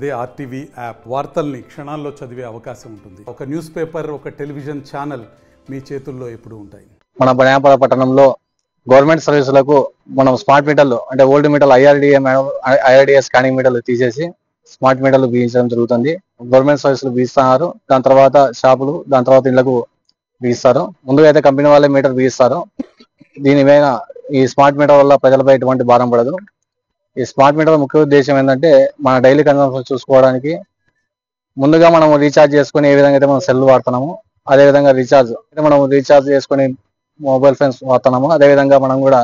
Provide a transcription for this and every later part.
అదే RTV app వార్తల్ని క్షణాల్లో చదివే అవకాశం ఉంటుంది. ఒక న్యూస్ పేపర్, ఒక టెలివిజన్ ఛానల్ మీ చేతుల్లో ఎప్పుడూ ఉంటాయి. మన బనాపల పట్టణంలో గవర్నమెంట్ సర్వీసులకు మనం స్మార్ట్ మీటర్లు అంటే ఓల్డ్ మీటర్లు ఐఆర్డిఎస్ స్కానింగ్ మీటర్లు తీసేసి స్మార్ట్ మీటర్లు బిగించడం జరుగుతుంది. గవర్నమెంట్ సర్వీసులు బిగిస్తున్నారు. దాని తర్వాత షాపులు, దాని తర్వాత ఇళ్లకు బిగిస్తారు. ముందుగా అయితే కంపెనీ వాళ్ళే మీటర్ బిగిస్తారు. దీనిపైన ఈ స్మార్ట్ మీటర్ వల్ల ప్రజలపై ఎటువంటి భారం పడదు. ఈ స్మార్ట్ మీటర్ ముఖ్య ఉద్దేశం ఏంటంటే మన డైలీ కన్సంప్షన్ చూసుకోవడానికి. ముందుగా మనం రీఛార్జ్ చేసుకుని ఏ విధంగా అయితే మనం సెల్ వాడుతున్నాము, అదేవిధంగా మనం రీఛార్జ్ చేసుకుని మొబైల్ ఫోన్స్ వాడుతున్నాము. అదేవిధంగా మనం కూడా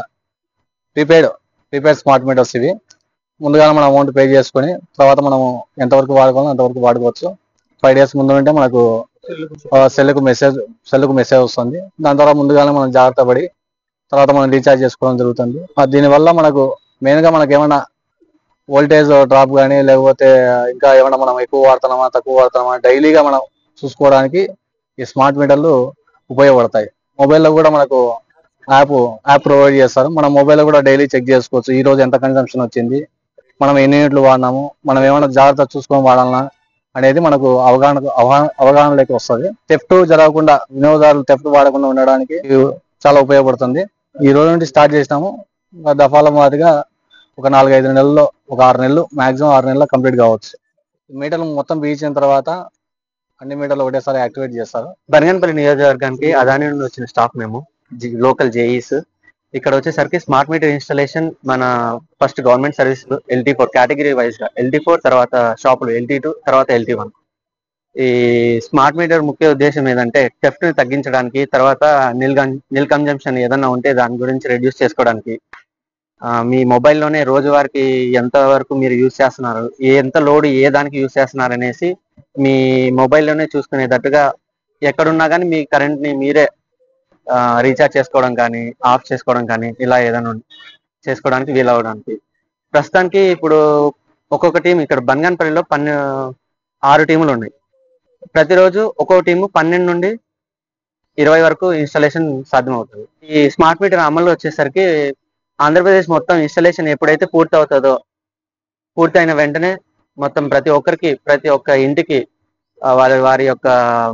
ప్రీపెయిడ్ స్మార్ట్ మీటర్స్ ఇవి. ముందుగా మనం అమౌంట్ పే చేసుకుని తర్వాత మనము ఎంతవరకు వాడుకోవాలో అంతవరకు వాడుకోవచ్చు. 5 days ముందు ఉంటే మనకు సెల్కు మెసేజ్ వస్తుంది. దాని ద్వారా ముందుగానే మనం జాగ్రత్త పడి తర్వాత మనం రీఛార్జ్ చేసుకోవడం జరుగుతుంది. దీనివల్ల మనకు మెయిన్గా మనకి ఏమైనా వోల్టేజ్ డ్రాప్ కానీ లేకపోతే ఇంకా ఏమైనా మనం ఎక్కువ వాడుతున్నామా తక్కువ వాడుతున్నామా డైలీగా మనం చూసుకోవడానికి ఈ స్మార్ట్ మీటర్లు ఉపయోగపడతాయి. మొబైల్లో కూడా మనకు యాప్ ప్రొవైడ్ చేస్తారు. మన మొబైల్లో కూడా డైలీ చెక్ చేసుకోవచ్చు. ఈ రోజు ఎంత కన్సంప్షన్ వచ్చింది, మనం ఎన్ని యూనిట్లు వాడినాము, మనం ఏమైనా జాగ్రత్త చూసుకొని వాడాలన్నా అనేది మనకు అవగాహనలోకి వస్తుంది. థెఫ్ట్ జరగకుండా, వినియోగదారులు థెఫ్ట్ వాడకుండా ఉండడానికి చాలా ఉపయోగపడుతుంది. ఈ రోజు నుండి స్టార్ట్ చేసినాము. దఫాల మాదిరిగా ఒక 4-5 నెలల్లో, ఒక 6 నెలలు, మాక్సిమం 6 నెలల్లో కంప్లీట్ కావచ్చు. మీటర్లు మొత్తం బిగించిన తర్వాత అన్ని మీటర్లు ఒకటేసారి యాక్టివేట్ చేస్తారు. బనగానపల్లి నియోజకవర్గానికి అదాని నుండి వచ్చిన స్టాఫ్ మేము లోకల్ జేఈస్. ఇక్కడ వచ్చేసరికి స్మార్ట్ మీటర్ ఇన్స్టాలేషన్ మన first government service LT4 category wise గా LT4, తర్వాత షాపులు LT2, తర్వాత LT1. ఈ స్మార్ట్ మీటర్ ముఖ్య ఉద్దేశం ఏంటంటే థెఫ్ట్ ని తగ్గించడానికి, తర్వాత నిల్ కన్జంప్షన్ ఏదన్నా ఉంటే దాని గురించి రెడ్యూస్ చేసుకోవడానికి. మీ మొబైల్లోనే రోజువారికి ఎంత వరకు మీరు యూజ్ చేస్తున్నారు, ఎంత లోడ్ ఏ దానికి యూజ్ చేస్తున్నారు అనేసి మీ మొబైల్లోనే చూసుకునేటట్టుగా ఎక్కడున్నా కానీ మీ కరెంట్ని మీరే రీఛార్జ్ చేసుకోవడం కానీ, ఆఫ్ చేసుకోవడం కానీ, ఇలా ఏదైనా చేసుకోవడానికి వీలవడానికి. ప్రస్తుతానికి ఇప్పుడు ఒక్కొక్క టీం ఇక్కడ బనగానపల్లిలో 6 టీములు ఉన్నాయి. ప్రతిరోజు ఒక్కొక్క టీము 12 నుండి 20 వరకు ఇన్స్టాలేషన్ సాధ్యమవుతుంది. ఈ స్మార్ట్ మీటర్ అమలు వచ్చేసరికి ఆంధ్రప్రదేశ్ మొత్తం ఇన్స్టాలేషన్ ఎప్పుడైతే పూర్తయిన వెంటనే మొత్తం ప్రతి ఒక్క ఇంటికి వారి యొక్క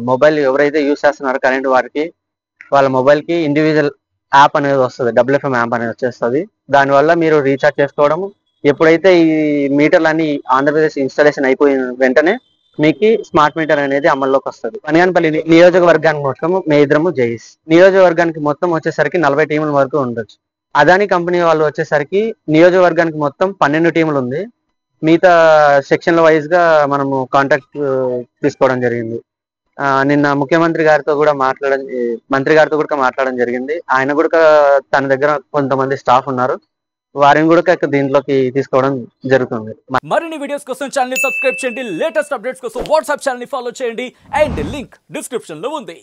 మొబైల్ ఎవరైతే యూజ్ చేస్తున్నారో కరెంట్ వారికి, వాళ్ళ మొబైల్కి ఇండివిజువల్ యాప్ అనేది వస్తుంది, WFM యాప్ అనేది వచ్చేస్తుంది. దానివల్ల మీరు రీఛార్జ్ చేసుకోవడం, ఎప్పుడైతే ఈ మీటర్లన్నీ ఆంధ్రప్రదేశ్ ఇన్స్టాలేషన్ అయిపోయిన వెంటనే మీకు స్మార్ట్ మీటర్ అనేది అమల్లోకి వస్తుంది. బనగానపల్లి నియోజకవర్గానికి మొత్తం మేమిద్దరము జేఈస్. నియోజకవర్గానికి మొత్తం వచ్చేసరికి 40 టీముల వరకు ఉండొచ్చు. అదాని కంపెనీ వాళ్ళు వచ్చేసరికి నియోజకవర్గానికి మొత్తం 12 టీములు ఉంది. మిగతా సెక్షన్ల వైజ్ గా మనము కాంటాక్ట్ తీసుకోవడం జరిగింది. నిన్న ముఖ్యమంత్రి గారితో కూడా మంత్రి గారితో కూడా మాట్లాడడం జరిగింది. ఆయన కూడా తన దగ్గర కొంతమంది స్టాఫ్ ఉన్నారు, వారిని కూడా దీంట్లోకి తీసుకోవడం జరుగుతుంది. మరిన్ని వీడియోస్ కోసం ఛానల్ ని సబ్స్క్రైబ్ చేయండి. లేటెస్ట్ అప్డేట్స్ కోసం వాట్సాప్ ఛానల్ ని ఫాలో చేయండి. అండ్ లింక్ డిస్క్రిప్షన్ లో ఉంది.